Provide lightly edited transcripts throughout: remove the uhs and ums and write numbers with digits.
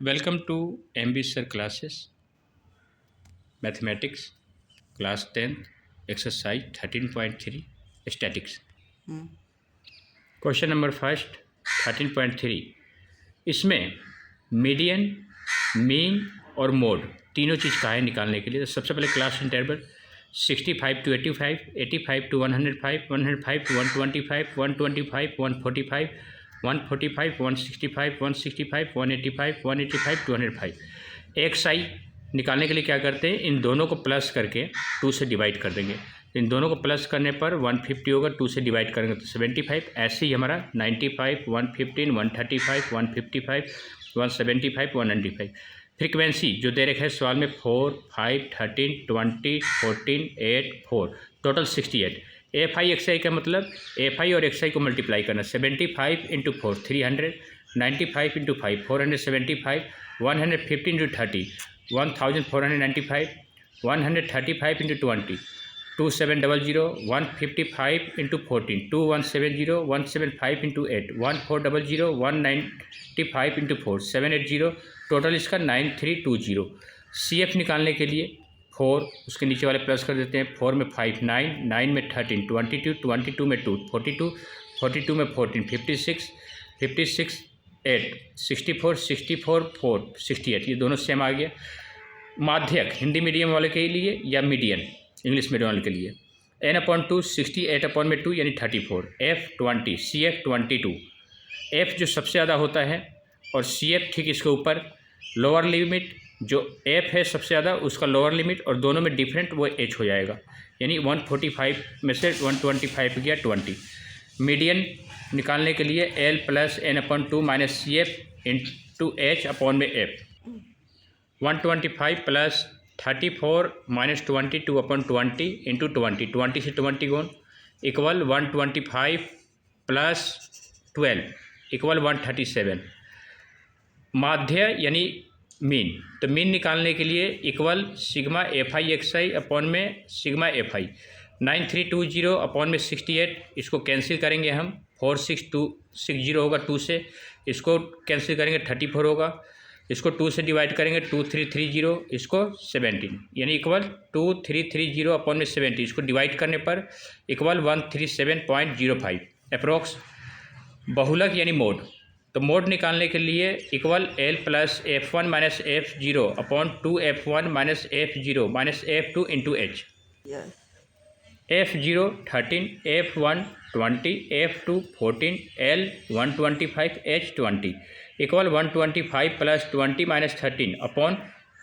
Welcome to MB Sir classes, Mathematics, Class 10th, Exercise 13.3, Statics. Question number first 13.3, इसमें median, mean और mode तीनों चीज़ का है निकालने के लिए। तो सबसे पहले class interval 65 to 85, 85 to 105, 105 to 125, 125, 145, 145, 165, 165, 185, 185 to 105। XI निकालने के लिए क्या करते हैं, इन दोनों को प्लस करके 2 से डिवाइड कर देंगे। इन दोनों को प्लस करने पर 150 होगा, 2 से डिवाइड करेंगे तो 75। ऐसे ही हमारा 95, 115, 135, 155, 175, 195। फ्रीक्वेंसी जो दे रखा है सवाल में 4, 5, 13, 20, 14, 8, 4, टोटल 68। FI का मतलब FI और XI को मल्टीप्लाई करना, 75 into 4 300, 95 into 5 475, 115 into 30 1495, 135 into 20 2700, 155 into 14 2170, 175 into 8 1400, 195 into 4 780, total इसका 9320। CF निकालने के लिए 4 उसके नीचे वाले प्लस कर देते हैं, 4 में 5 9, 9 में 13 22, 22 में 2 42, 42 में 14 56, 56 8 64, 64 4 68, ये दोनों सेम आ गया। माध्यक हिंदी मीडियम वाले के लिए या मीडियन इंग्लिश मीडियम वाले के लिए n/2 68/2 यानी 34, F20, CF 22। F जो सबसे ज़्यादा होता है और CF ठीक इसके ऊपर, लोअर लिमिट जो F है सबसे ज़्यादा उसका लोअर लिमिट और दोनों में डिफरेंट वो H हो जाएगा, यानी 145 में से 125 गया 20। मीडियन निकालने के लिए L + n/2 - CF into H/F। 125 + 34 - 22/20 into 20, 20 से 20 गुण इक्वल 125 + 12 इक्वल 137। माध्य यानी मीन, तो मीन निकालने के लिए इक्वल सिग्मा FI/XI में सिग्मा FI 9320 में 68, इसको कैंसिल करेंगे हम, 46260 होगा 2 से, इसको कैंसिल करेंगे 34 होगा, इसको 2 से डिवाइड करेंगे 2330, इसको 17 यानी इक्वल 2330 में 70, इसको डिवाइड करने पर इक्वल 137.05 अप्रोक्स। बहुलक यानी मोड, तो मोड निकालने के लिए equal L + F1 - F0 2F1 - F0 - F2 into H। F0 13, F1 20, F2 14, L 125, H 20 equal 125 + 20 - 13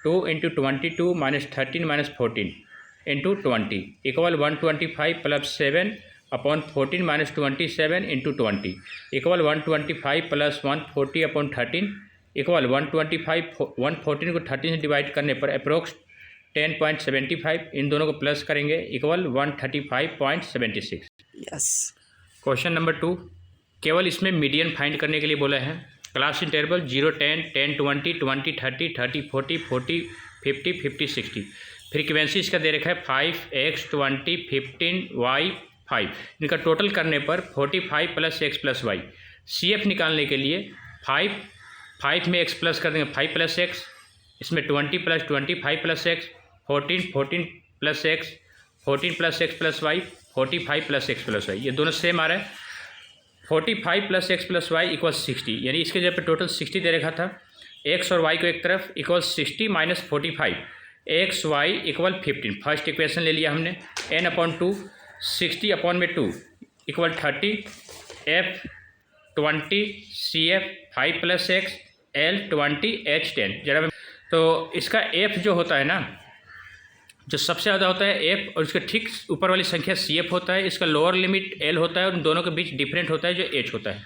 2 into 22 - 13 - 14 into 20 equal 125 + 7 14 - 27 into 20 equal 125 + 140/13 equal 125 114 को 13 से डिवाइड करने पर अप्रोक्स 10.75, इन दोनों को प्लस करेंगे इक्वल 135.76। यस। क्वेश्चन नंबर 2, केवल इसमें मीडियन फाइंड करने के लिए बोला है। Class interval 0 10 10 20 20 30 30 40 40 50 50 60। फ्रीक्वेंसी इसका दे रखा है 5 x 20 15 y 5, इनका टोटल करने पर 45 + x + y। CF निकालने के लिए 5 में x प्लस कर देंगे 5 + x, इसमें 20 + 20 5 + x 14 14 + x 14 + x + y 45 + x + y, ये दोनों सेम आ रहा है। 45 + x + y इक्वल 60, यानी इसके जगह पे टोटल 60 दे रखा था, x और y को एक तरफ equal 60 - 45 x y equal 15। First equation ले लिया हमने, n/2 60/2 equal 30, F20 CF 5 + x L20 H10। जरा तो इसका F जो होता है ना, जो सबसे ज़्यादा होता है F और इसके ठीक ऊपर वाली संख्या CF होता है, इसका लोअर लिमिट L होता है और उन दोनों के बीच डिफरेंट होता है जो H होता है।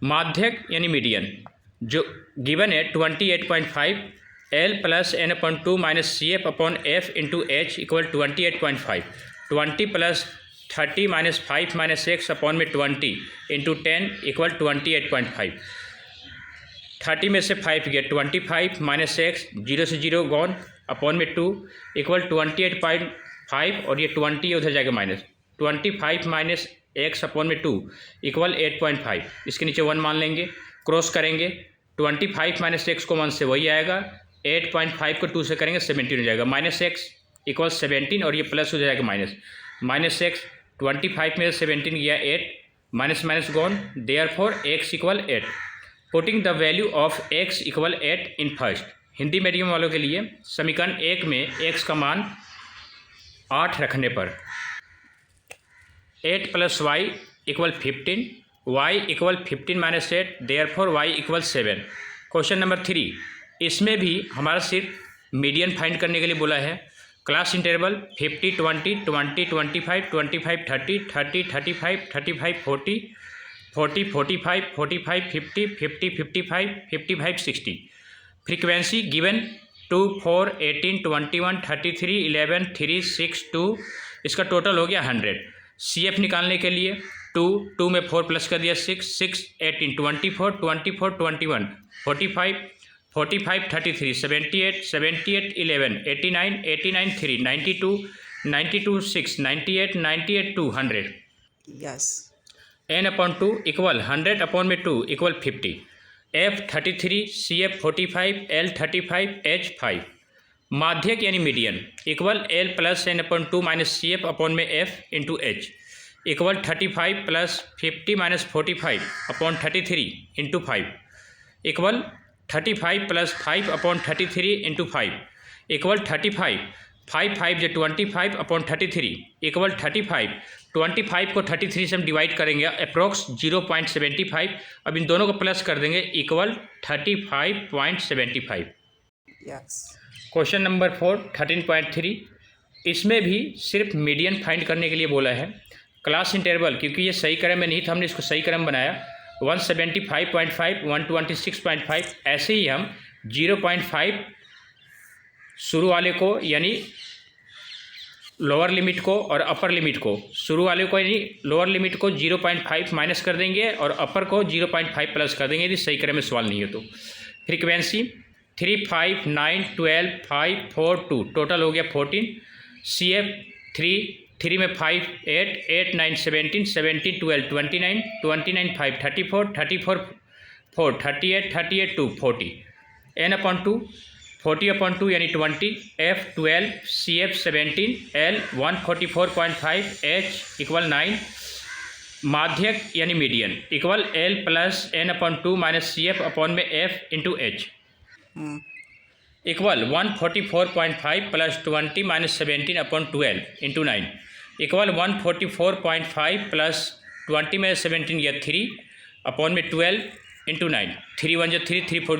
माध्यक यानी मीडियन जो गिवन है 28.5 L + n/2 - CF/F into H equal 28.5, 20 + 30 - 5 - x 20 into 10 equal 28.5। 30 में से 5 गया 25 - x 0 से 0 गॉन (2) इक्वल 28.5 और ये 20 उधर जाएगा माइनस 25 - x/2 इक्वल 8.5, इसके नीचे 1 मान लेंगे क्रॉस करेंगे, 25 माइनस एक्स को 1 से वही आएगा, 8.5 को 2 से करेंगे 17 हो जाएगा, माइनस एक्स इक्वल 17 और ये प्लस हो जाएगा माइनस एक्स, 25 में 17 गया 8, minus minus gone, therefore x equal 8। Putting the value of x equal 8 in first. Hindi medium वालों के लिए समीकरण 1 में एक्स का मान 8 रखने पर 8 + y equal 15, y equal 15 minus 8, therefore y equal 7। Question number 3, इसमें भी हमारा सिर्फ मीडियन फाइंड करने के लिए बोला है। Class interval 50 20 20 25 25 30 30 35 35 40 40 45 45 50 50 55 55 60। फ्रीक्वेंसी गिवन 2 4 18 21 33 11 3 6 2, इसका टोटल हो गया 100। CF निकालने के लिए 2 में 4 प्लस कर दिया 6 6 18 24 24 21 45 45 33 78 78 11 89 89 3 92 92 6 98 98 2 100। Yes. n/2 इक्वल 100 में 2 equal 50, F 33, CF 45, L 35, H 5। माध्यक यानी median equal L + n/2 minus CF में F into H equal 35 + 50 minus 45 33 into 5 equal 35 + 5 33 into 5 equal 35 5 5 25 33 equal 35। 25 को 33 से हम डिवाइड करेंगे अप्रोक्स 0.75। अब इन दोनों को प्लस कर देंगे इक्वल 35.75। Yes. क्वेश्चन नंबर 4 13.3, इसमें भी सिर्फ मीडियन फाइंड करने के लिए बोला है। क्लास इंटरवल, क्योंकि ये सही क्रम में नहीं था, हमने इसको सही क्रम बनाया 175.5 126.5। ऐसे ही हम 0.5 शुरू वाले को यानी लोअर लिमिट को और अपर लिमिट को, शुरू वाले को यानी लोअर लिमिट को 0.5 माइनस कर देंगे और अपर को 0.5 प्लस कर देंगे यदि सही क्रम में सवाल नहीं हो तो। फ्रीक्वेंसी 3 5 9 12 5 4 2, टोटल हो गया 14। CF 3 में 5 8 8 9 17 17 12 29 29 5 34 34 4 38 38 2 40। n/2 40/2 यानी 20, F 12, CF 17, L 144.5, H equal 9। माध्यक यानी median equal L + n/2 minus CF में F into H equal 144.5 + 20 minus 17/12 into 9 equal 144.5 + 20 में 17 या 3 में 12 इंटू 9, 3 1 3 3 4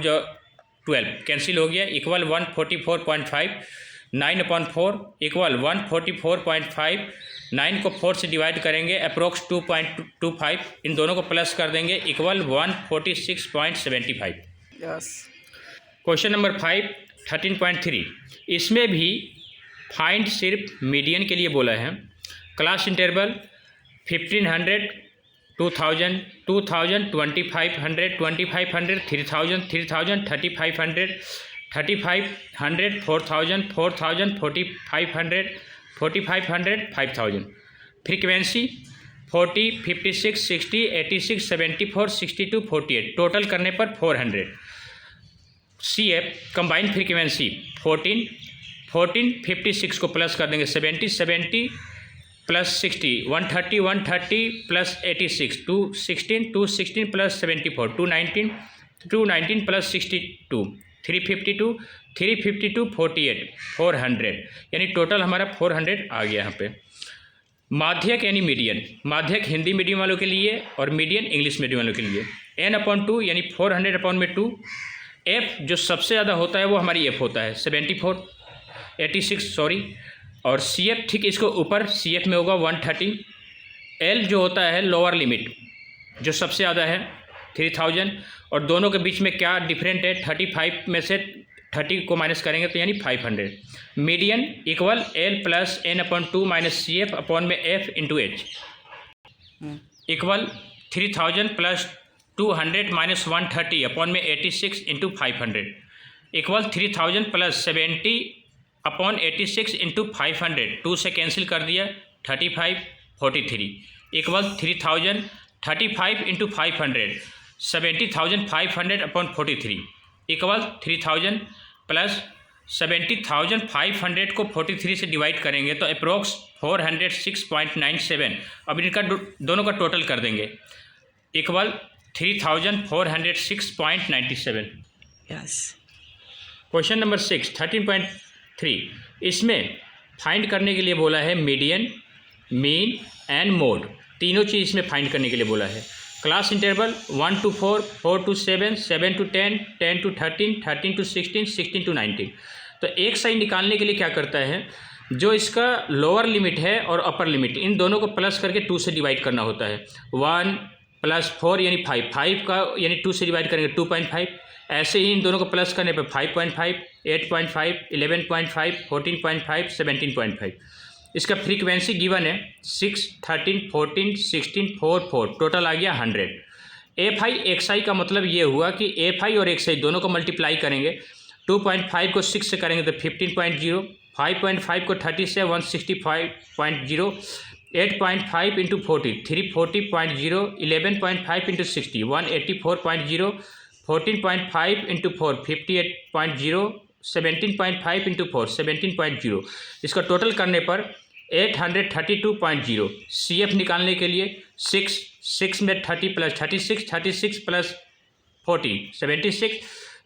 12 कैंसिल हो गया इक्वल 144.5 9/4 इक्वल 144.5। 9 को 4 से डिवाइड करेंगे अप्रोक्स 2.25, इन दोनों को प्लस कर देंगे इक्वल 146.75। Yes. क्वेश्चन नंबर 5 13.3, इसमें भी फाइंड सिर्फ मीडियन के लिए बोला है। Class interval 1500 2000 2000 2500 2500 3000 3000 3500 3500 4000 4000 4500 4500 5000। फ्रीक्वेंसी 40 56 60 86 74 62 48, टोटल करने पर 400। CF कंबाइंड फ्रीक्वेंसी 14 56 को प्लस कर देंगे 70 70 + 60 130 130 + 86 216 216 + 74 219 219 + 62 352 352 48 400, यानी टोटल हमारा 400 आ गया यहाँ पे। माध्यक यानी मीडियन, माध्यक हिंदी मीडियम वालों के लिए और मीडियन इंग्लिश मीडियम वालों के लिए। n/2 यानी 400/2। F जो सबसे ज़्यादा होता है वो हमारी F होता है 74 86 सॉरी, और CF ठीक इसको ऊपर CF में होगा 130। L जो होता है लोअर लिमिट जो सबसे ज़्यादा है 3000, और दोनों के बीच में क्या डिफरेंट है 35 में से 30 को माइनस करेंगे तो यानी 500। Median equal L + n/2 minus CF में F into H equal 3000 + 200 minus 130 में 86 इंटू 500 इक्वल 3000 + 70/86 इंटू 500, 2 से कैंसिल कर दिया 35 43 equal 3000 35 into 500 70,500 upon 43 equal 3,000 plus 70,500 को 43 से डिवाइड करेंगे तो अप्रोक्स 406.97। अब इनका दोनों का टोटल कर देंगे इक्वल 3,406.97। Yes. क्वेश्चन नंबर 6 13.3 इसमें फाइंड करने के लिए बोला है मीडियन, मीन एंड मोड, तीनों चीज़ इसमें फाइंड करने के लिए बोला है। Class interval 1 to 4, 4 to 7, 7 to 10, 10 to 13, 13 to 16, 16 to 19। तो एक साइड निकालने के लिए क्या करता है, जो इसका लोअर लिमिट है और अपर लिमिट इन दोनों को प्लस करके 2 से डिवाइड करना होता है। 1 + 4 यानी 5, 5 का यानी 2 से डिवाइड करेंगे 2.5। ऐसे ही इन दोनों को प्लस करने पर 5.5, 8.5, 11.5, 14.5, 17.5। इसका फ्रीक्वेंसी गिवन है 6, 13, 14, 16, 4, 4, टोटल आ गया 100। एफ आई एक्स आई का मतलब ये हुआ कि एफ आई और एक्स आई दोनों को मल्टीप्लाई करेंगे। 2.5 को 6 से करेंगे तो 15.0, 5.5 को 30 से 165.0, 8.5 इंटू 40 340.0, 11.5 इंटू 60 184.0, 14.5 इंटू 4 58.0, 17.5 इंटू 4 17.0। इसका टोटल करने पर 832.0। सी एफ निकालने के लिए 6 में 30 plus 36, 36 plus 40 76,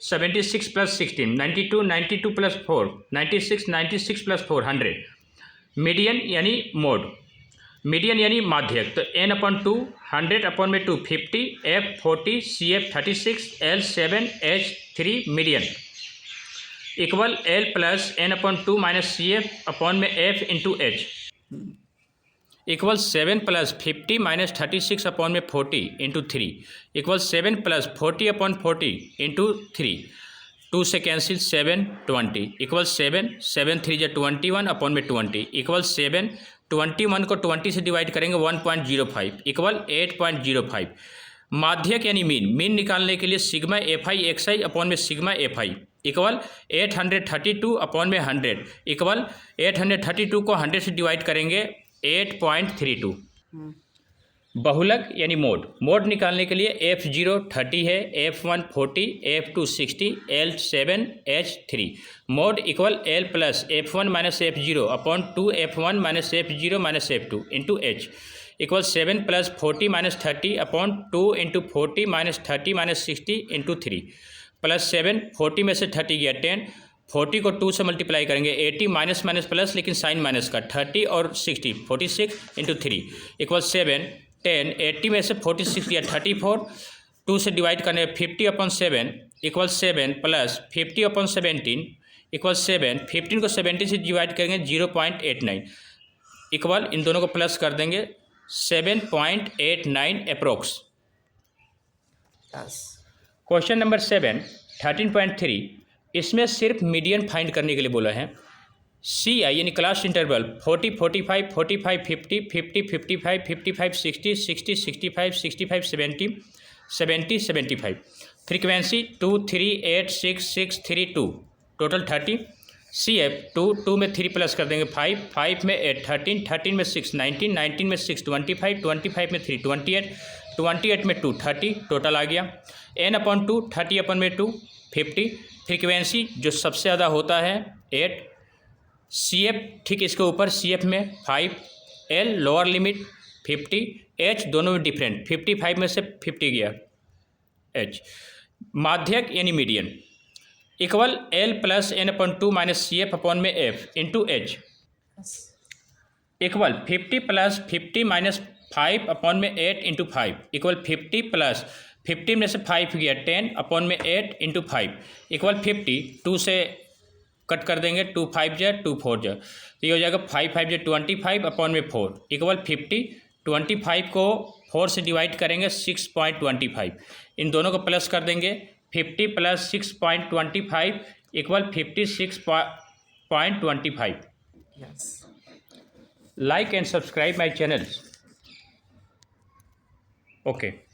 76 plus 16 92, 92 plus 4 96, 96 plus 4 100। Median यानी मोड, मीडियन यानी माध्यक, तो n/2 100/2 50, f 40, cf 36, l 7, h 3 median equal l plus n/2 minus cf/f into h equal 7 plus 50 minus 36/40 into 3 equal 7 plus 40/40 into 3, 2 से cancel 7 20 equal 7 7 3 जा 21/20 equal 7 21 को 20 से divide करेंगे 1.05 equal 8.05। माध्यक यानी mean, mean निकालने के लिए sigma f i x i upon में sigma f i equal 832/100 equal 832 को 100 से डिवाइड करेंगे 8.32। बहुलक यानी मोड, मोड निकालने के लिए F0 30 है, F1 40, F2 60, L7 H3 mode equal L plus F1 minus F0 upon 2 F1 minus F0 minus F2 into H equal 7 plus 40 minus 30 upon 2 into 40 minus 30 minus 60 into 3 plus 7 40 में से 30 गया 10, 40 को 2 से multiply करेंगे 80 माइनस माइनस प्लस लेकिन sign minus का 30 और 60 46 into 3 equal 7 10 80 में से 46 गया 34, 2 से डिवाइड करने 50/7 इक्वल 7 प्लस 50/17 इक्वल 7, 15 को 70 से डिवाइड करेंगे 0.89 इक्वल इन दोनों को प्लस कर देंगे 7.89 अप्रोक्स। क्वेश्चन नंबर 7 13.3 इसमें सिर्फ मीडियन फाइंड करने के लिए बोला है। सी आई यानी class interval 40 45 45 50 50 55 55 60 60 65 65 70 70 75। Frequency 2 3 8 6 6 3 2 total 30। C F 2 में 3 प्लस कर देंगे 5 5 में 8 13 13 में 6 19 19 में 6 25 25 में 3 28 28 में 2 30 टोटल आ गया। n/2 30/2 50। फ्रीक्वेंसी जो सबसे ज़्यादा होता है 8। सी एफ ठीक इसके ऊपर सी एफ में 5, एल लोअर लिमिट 50, एच दोनों में डिफरेंट 55 में से 50 गया एच। माध्यक यानी median equal l plus n/2 minus c f upon में f into h equal 50 plus 50 minus 5 upon में 8 इंटू 5 इक्वल 50 प्लस 50 में से 5 गया 10 अपॉन में 8 इंटू 5 इक्वल 50। 2 से कट कर देंगे 2 5 जा 2 4 जा तो ये हो जाएगा 5 5 जा 25 अपॉन में 4 इक्वल 50। 25 को 4 से डिवाइड करेंगे 6.25 इन दोनों को प्लस कर देंगे 50 plus 6.25 equal 56.25। Like and subscribe my channel. Okay.